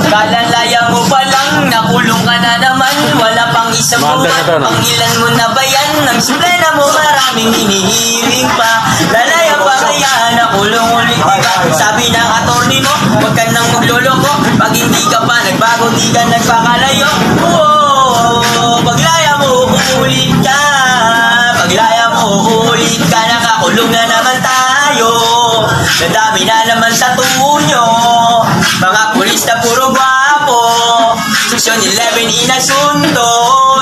Kalalaya mo pa lang, nakulong ka na naman. Wala pang isang buwan, pang ilan mo na ba yan? Ang suplena mo maraming hinihiling pa. Lalaya pa kaya, nakulong ulit diba? Sabi ng attorney mo, huwag ka nang magloloko. Pag hindi ka pa nagbago, di ka nagpakalayo. Paglaya mo, uulit ka. Paglaya mo, uulit ka. Nakakulong na naman tayo. Nadami na naman sa tunyo. Mga pulis na puro gwapo. Section 11 inasunto.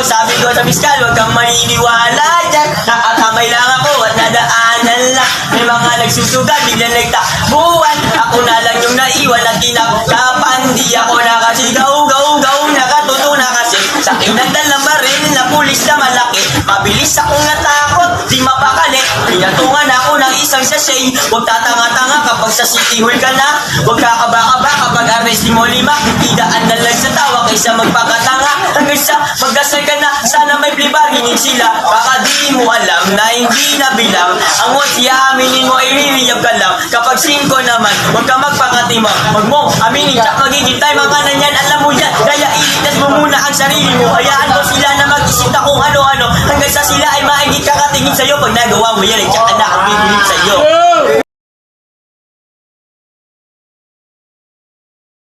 Sabi ko sa piskal, huwag kang maniniwala dyan. Nakakamay lang ako at nadaanan lang. May mga nagsusugal, biglang nagtakbuhan. Ako na lang yung naiwan at tinaktapan. Di ako nakasigaw, gaw, nakatuto na kasi sa aking nagdalang baril na pulis na malaki. Mabilis akong natakot, di mapakali. Pinatungan ako ng isang sachet. Huwag tatanga-tanga kapag sa city hall ka na. Huwag kakaba-kaba kapag arrest mo 5. Idaan na lang sa tawa kaysa magpakatanga. Hanggang sa magdasal ka na, sana may plibaginin sila. Baka di mo alam na hindi na bilang. Ang siya aminin mo ay ririyab ka lang. Kapag 5 naman, huwag ka magpakatimang. Huwag mo aminin siya magiging time. Mga nanyan, alam mo yan. Kaya iligtas mo muna ang sarili mo. Hayaan mo sila na mag-isip na kung ano-ano. Hanggang sa sila ay maingit kakatingin sa'yo. Pag nagawa mo yan, ay tsaka na ang bibilip sa'yo.